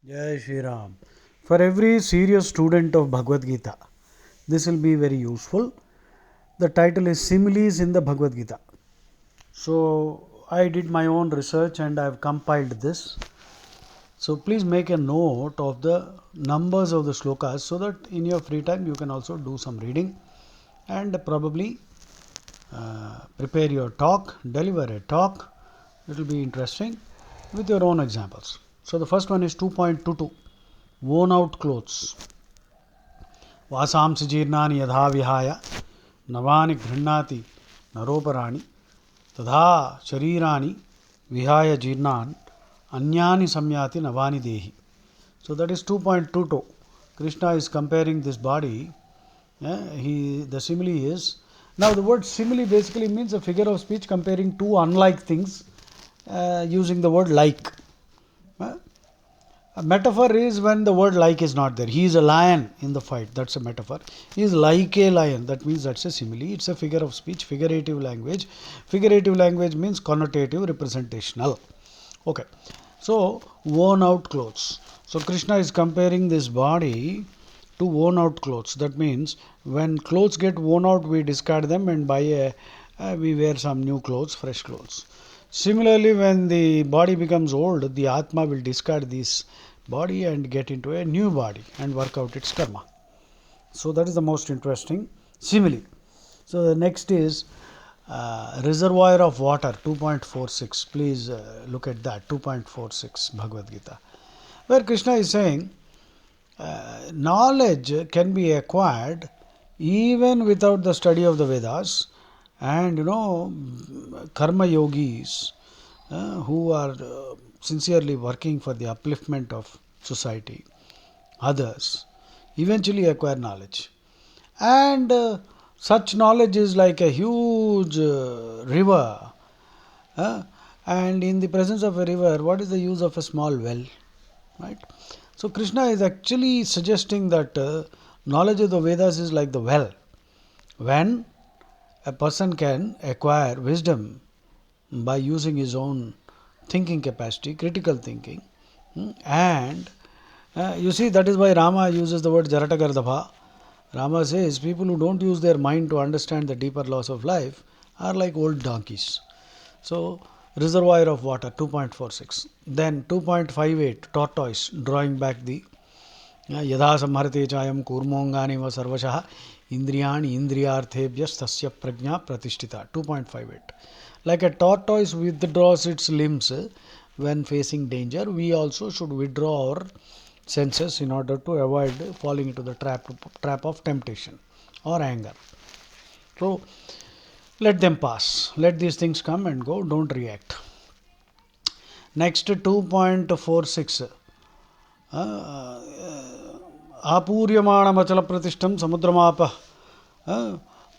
Jai Shri Ram. For every serious student of Bhagavad Gita, this will be very useful. The title is Similis in the Bhagavad Gita. So I did my own research and I have compiled this. So please make a note of the numbers of the slokas so that in your free time you can also do some reading and probably prepare your talk, deliver a talk. It will be interesting with your own examples. So the first one is 2.22, worn out clothes. वासांसि जीर्णानि यथा विहाय नवानि गृह्णाति नरोपराणि तथा शरीराणि विहाय जीर्णान् अन्यानि संयाति नवानि देहि. So that is 2.22. Krishna is comparing this body. The simile is, now the word simile basically means a figure of speech comparing two unlike things using the word like. A metaphor is when the word like is not there. He is a lion in the fight. That's a metaphor. He is like a lion. That means that's a simile. It's a figure of speech, figurative language. Figurative language means connotative, representational. Okay. So, worn out clothes. So, Krishna is comparing this body to worn out clothes. That means when clothes get worn out, we discard them and we wear some new clothes, fresh clothes. Similarly, when the body becomes old, the Atma will discard this body and get into a new body and work out its karma. So that is the most interesting simile. So the next is reservoir of water, 2.46. Please look at that, 2.46 Bhagavad Gita, where Krishna is saying knowledge can be acquired even without the study of the Vedas, and karma yogis who are sincerely working for the upliftment of society, others, eventually acquire knowledge. And such knowledge is like a huge river. And in the presence of a river, what is the use of a small well? Right? So Krishna is actually suggesting that knowledge of the Vedas is like the well. When a person can acquire wisdom by using his own thinking capacity, critical thinking, and you see, that is why Rama uses the word Jaratagardabha. Rama says people who don't use their mind to understand the deeper laws of life are like old donkeys. So, reservoir of water, 2.46. Then 2.58, tortoise, drawing back the यदा संहरते chime कूर्मोंगानि व सर्वशः इंद्रियाणि इंद्रियार्थेभ्यस्तस्य प्रज्ञा प्रतिष्ठिता. 2.58. Like a tortoise withdraws its limbs when facing danger, we also should withdraw our senses in order to avoid falling into the trap of temptation or anger. So let them pass. Let these things come and go. Don't react. Next, 2.46. आपूर्यमाणमचलप्रतिष्ठं समुद्रमापः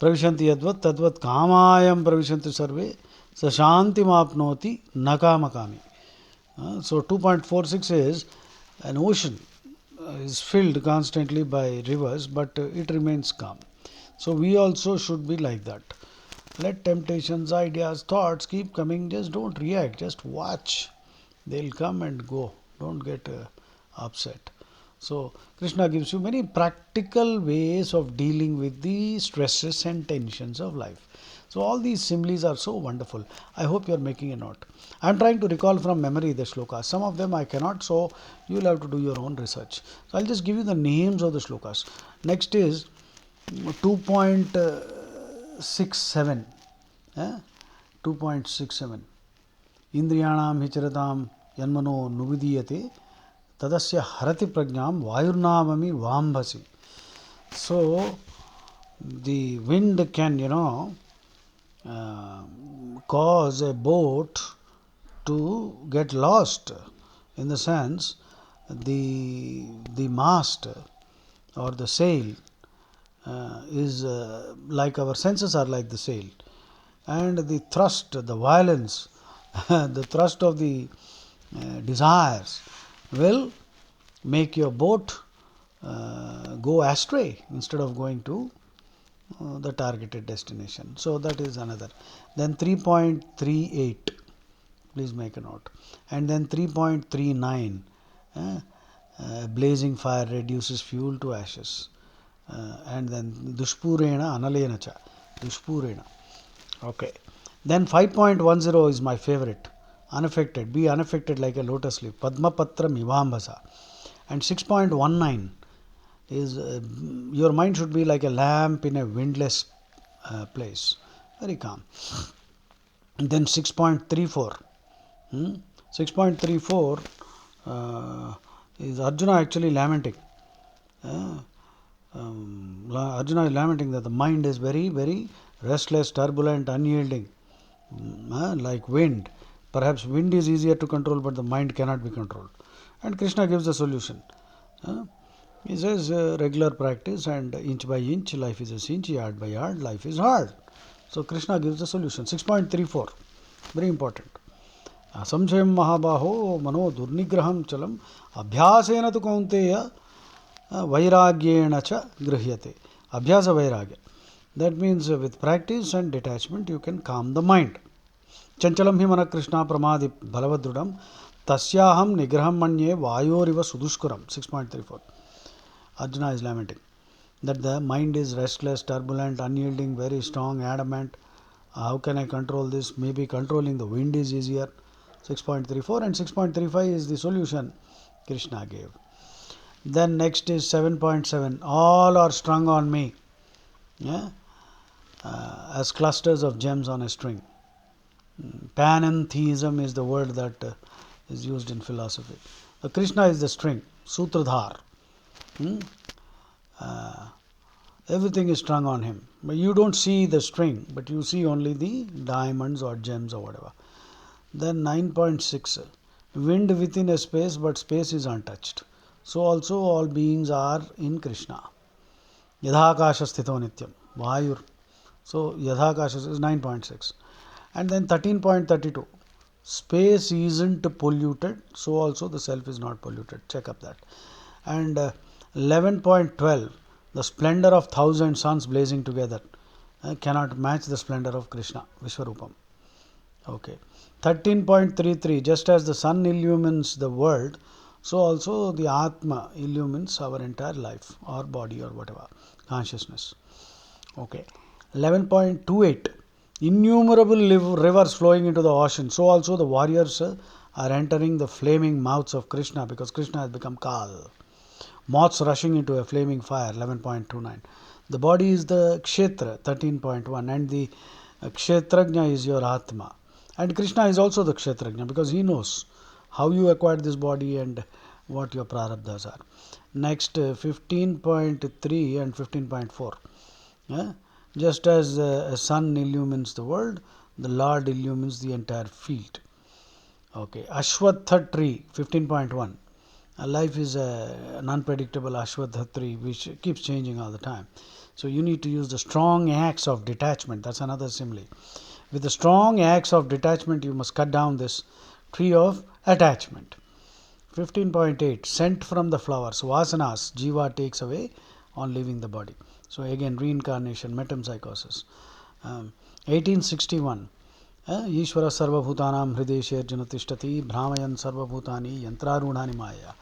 प्रविशन्ति यद्वत् तद्वत् कामायं प्रविशन्ति सर्वे स शान्तिमाप्नोति न कामकामी. So 2.46 is an ocean is filled constantly by rivers, but it remains calm. So we also should be like that. Let temptations, ideas, thoughts keep coming. Just don't react. Just watch. They'll come and go. Don't get upset. So Krishna gives you many practical ways of dealing with the stresses and tensions of life. So all these similes are so wonderful. I hope you are making a note. I am trying to recall from memory the slokas. Some of them I cannot, so you will have to do your own research. So I'll just give you the names of the slokas. Next is 2.67. 2.67. Indriyanam hicharatam yanmano nuvidiyate tadasya harati pragnam vayurnamami vambhasi. So the wind can, cause a boat to get lost, in the sense the mast or the sail is like our senses are like the sail, and the thrust, the violence, the thrust of the desires will make your boat go astray instead of going to the targeted destination. So that is another. Then 3.38, please make a note. And then 3.39, blazing fire reduces fuel to ashes. And then Dushpurena Analena cha. Dushpurena. Okay. Then 5.10 is my favorite. Unaffected. Be unaffected like a lotus leaf. Padmapatra Mivambasa. And 6.19 is your mind should be like a lamp in a windless place. Very calm. And then 6.34. 6.34 is Arjuna actually lamenting. Arjuna is lamenting that the mind is very, very restless, turbulent, unyielding, like wind. Perhaps wind is easier to control, but the mind cannot be controlled. And Krishna gives the solution. He says regular practice and inch by inch, life is a cinch, yard by yard, life is hard. So Krishna gives the solution. 6.34, very important. Asamshayam mahabaho mano durnigraham chalam abhyasena tu kaunteya vairagyena cha grihyate. Abhyasa vairagya. That means with practice and detachment you can calm the mind. Chanchalam hi mana Krishna pramadi balavadrudam tasyaham nigraham manye vayoriva suduskuram. 6.34. Arjuna is lamenting that the mind is restless, turbulent, unyielding, very strong, adamant. How can I control this? Maybe controlling the wind is easier. 6.34 and 6.35 is the solution Krishna gave. Then next is 7.7. All are strung on me, as clusters of gems on a string. Panentheism is the word that is used in philosophy. Krishna is the string, Sutradhar. Everything is strung on him. But you don't see the string, but you see only the diamonds or gems or whatever. Then 9.6. Wind within a space, but space is untouched. So also all beings are in Krishna. Yadhakasha sthito nityam. Vayur. So Yadhakasha is 9.6. And then 13.32. Space isn't polluted, so also the self is not polluted. Check up that. And 11.12. The splendor of 1,000 suns blazing together cannot match the splendor of Krishna, Vishwarupam. Okay. 13.33. Just as the sun illumines the world, so also the Atma illumines our entire life or body or whatever, consciousness. Okay. 11.28. Innumerable rivers flowing into the ocean. So also the warriors are entering the flaming mouths of Krishna because Krishna has become Kal. Moths rushing into a flaming fire. 11.29. The body is the Kshetra. 13.1. And the Kshetrajna is your Atma. And Krishna is also the Kshetrajna because he knows how you acquired this body and what your prarabdhas are. Next, 15.3 and 15.4. Just as a sun illumines the world, the Lord illumines the entire field. Okay. Ashwatha tree, 15.1. Life is an unpredictable Ashwatha tree which keeps changing all the time. So you need to use the strong axe of detachment. That's another simile. With the strong axe of detachment, you must cut down this tree of attachment. 15.8. Scent from the flowers. Vasanas, Jiva takes away on leaving the body. So again, reincarnation, metempsychosis. 1861. Ishvara sarvabhutanam hrideshe arjuna tishtati bhramayan sarvabhutani yantrarunhani maya.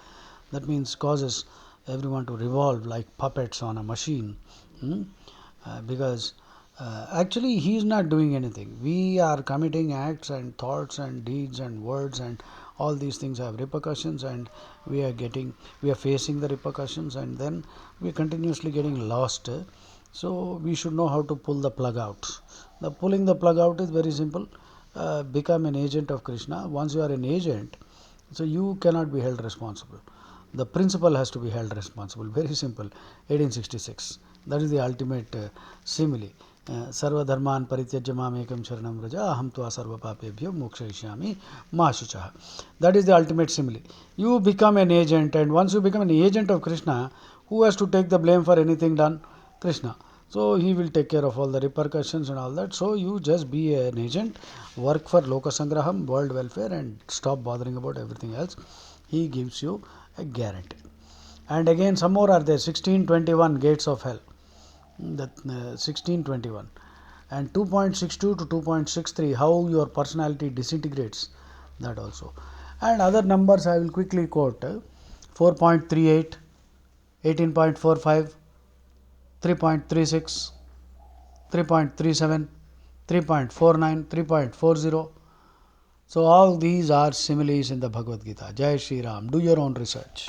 That means causes everyone to revolve like puppets on a machine. Because actually he is not doing anything. We are committing acts and thoughts and deeds and words, and all these things have repercussions, and we are facing the repercussions, and then we are continuously getting lost. So we should know how to pull the plug out. Pulling the plug out is very simple. Become an agent of Krishna. Once you are an agent, so you cannot be held responsible. The principal has to be held responsible. Very simple. 1866. That is the ultimate simile. Sarva dharman parityajya mam ekam sharanam vraja aham tva sarva papebhyo mokshayishyami ma shuchaha. That is the ultimate simile. You become an agent, and once you become an agent of Krishna, who has to take the blame for anything done? Krishna. So he will take care of all the repercussions and all that. So you just be an agent, work for Loka Sangraham, world welfare, and stop bothering about everything else. He gives you a guarantee. And again, some more are there. 1621 gates of hell. That 1621. And 2.62 to 2.63, how your personality disintegrates. That also. And other numbers I will quickly quote. 4.38, 18.45, 3.36, 3.37, 3.49, 3.40. So all these are similes in the Bhagavad Gita. Jai Shri Ram. Do your own research.